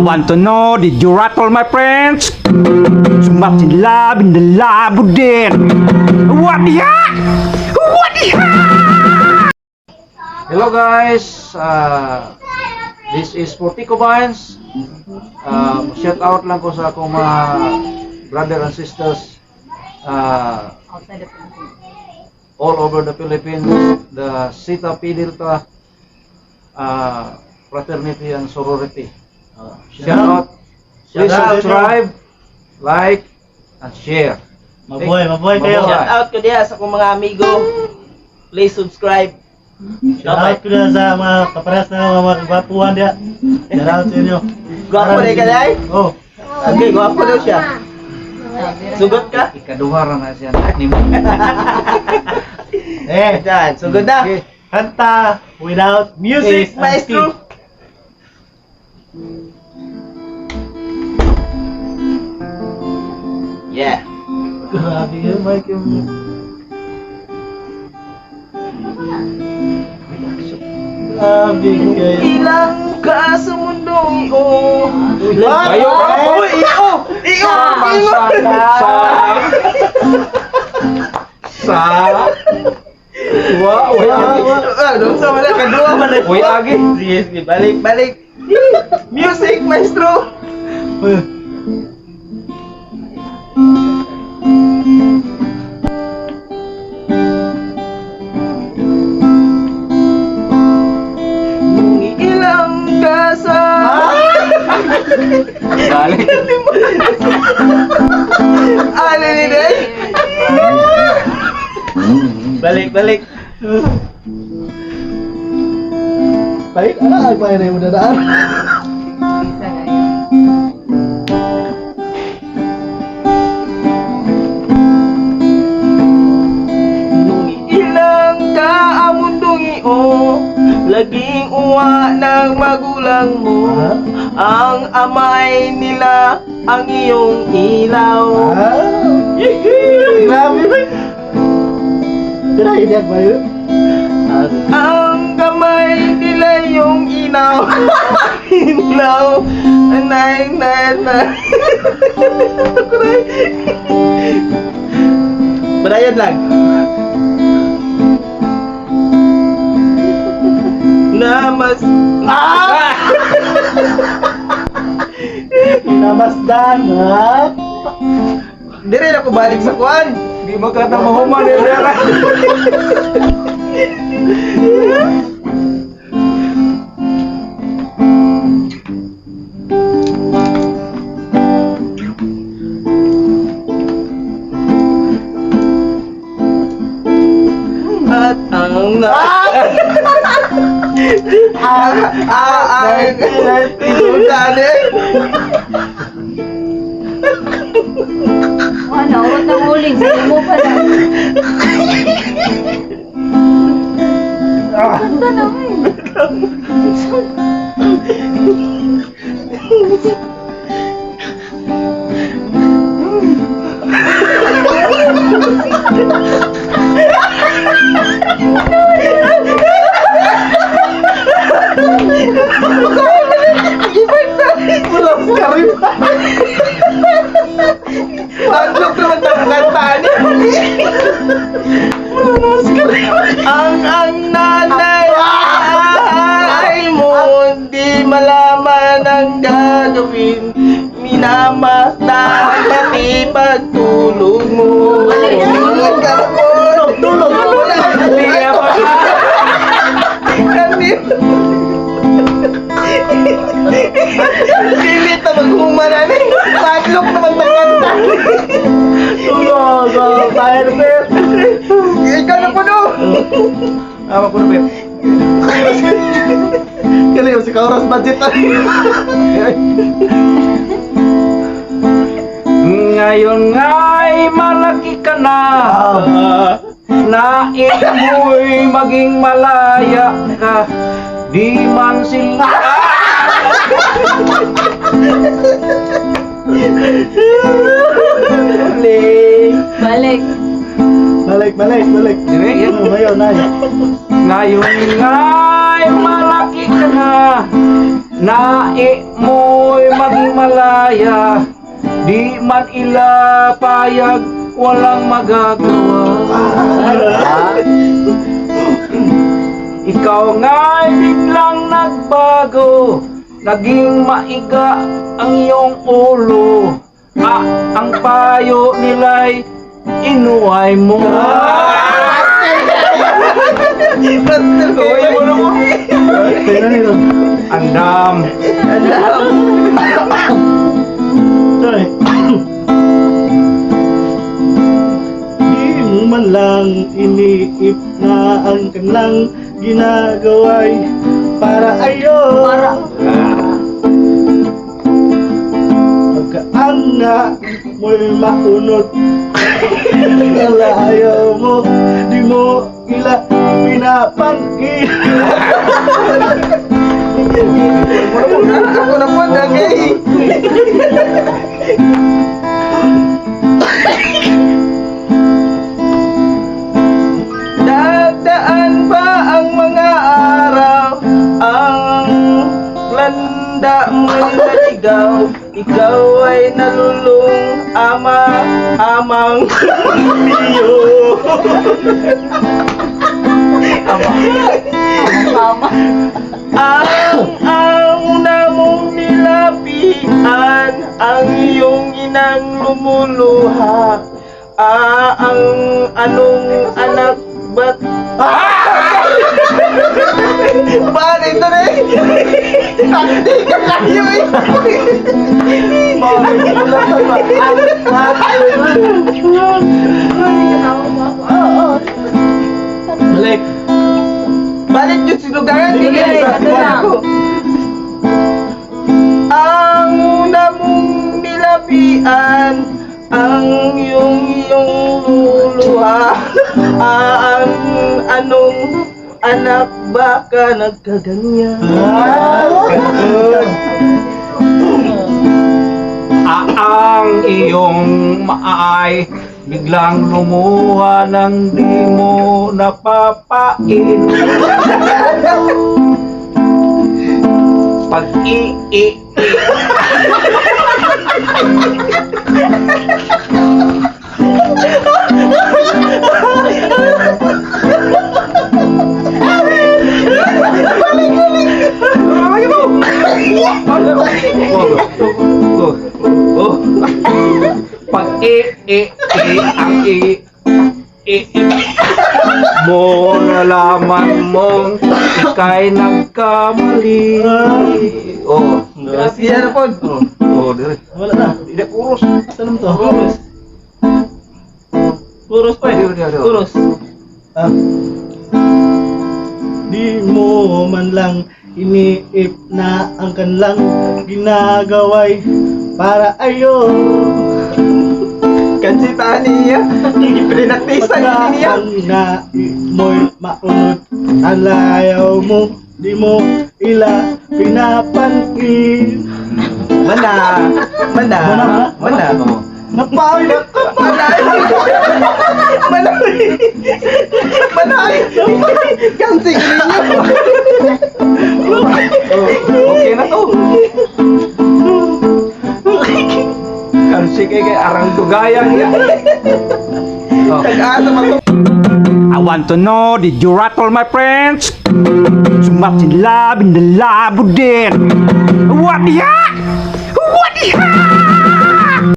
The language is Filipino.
want to know, did you rattle my friends? Sumat in love in the labo din. What the heck? What the heck? Hello guys, this is for Tico Vines. Shout out lang ko sa akong mga brother and sisters all over the Philippines, the Sita P Delta fraternity and sorority. Shout out. Please subscribe, like, and share. Mabuhay kayo. Shout out ko diya sa akong mga amigo. Please subscribe. Shout out ko na sa mga kaparas na mga kagwapuhan diya. Shout out sa inyo. Gwapo na ka dai? Oh. Okay, gwapo daw siya. Sugot ka? Ikaduhara na siya. Dyan, sugod na. Okay. Kanta without music, Maestro. Yeah. Grabe yun, Mike. Grabe kayo. Ilang ka sa mundong iyo. Kayo ka po. Iyo. Wow, Doon sa wala kadua man. Uy, lagi. Sige, balik. Music, maestro. Ilang ka sa Balik. ano ni Day? Balik. Balik, ay pa rin mo dadaan. Nung ilang ka ang mundong iyo, laging uwa ng magulang mo. Ang amay nila ang iyong ilaw. Grabe ba? Kirahin yan ba yun? Ang kamay nila yung ilaw. Ilaw. Nay. Barayan lang. Namasdan, ha? Di rin ako balik sa kuwan. Di magkata mahuman eh. At ang Ano, huwag na huling. Sa'yo mo pa lang. Ganda naman. Tatlog naman ng kantaan. Ang nanay ay mo di malaman ang gagawin. Minamasdan pati pagtulog mo. Tulog. Pilit na maghumanan eh. Tatlog naman ng kanta. Tulog, fire bear. Ikaw na puno. Ama po na. Kali si Kauras budget na. Ngayon nga'y malaki ka na. Nais mo'y maging malaya ka. Di man sila. Balik. Balik. Dire, yan. Ngayon, nay. Ngayon nga'y malaki ka na. Nai mo'y mo'y maging malaya. Di man ila payag, walang magagawa. Ikaw nga'y biglang nagbago, naging maiga ang iyong ulo. Ang payo nila'y inuway mo. Uy, mo mo. Andam. Sorry. Di mo man lang iniip na ang kanilang ginagawa'y para ayo. Pagkaanga mo'y maunod, wala ayaw mo, di mo ila pinapangin. Ako na po, dagay. Dadaan ba ang mga araw, ang landa mo'y naligaw, ikaw ay nalulung amang Iyo. ang una mong nilapian, ang iyong inang lumuluha. Ang anong anak ba't bakit ito na eh? Hindi ka kayo eh! Bakit mo lang Balik. Balik yung sinugaran. Sige, ito na. Ang una mong nilapian, ang iyong luluha. Ang anong anak baka nagkaganyan. Ang iyong maay biglang lumuha ng di mo napapain. Pag-i-i-i. Pag-i-i-i ang i mo nalaman mong ika'y nagkamali. Oh, Siya na po. oh, dire. Wala na. Hindi kurus. Saan to? Puros pa eh. Puros. Di mo man lang iniip na ang kanilang ginagawa'y para ayo. Kansita niya. Pinaktisan niya. Na mo'y maunod, alayaw mo, di mo ila pinapansin. Mana. Napawi na ka pa. Manay. Kansing ninyo. Okay na to. Kasi kay arang dugayang ya. Oh. Tag-asa mag I want to know, did you rattle my friends? Sumat sila, binalabo din. What the heck? What the heck?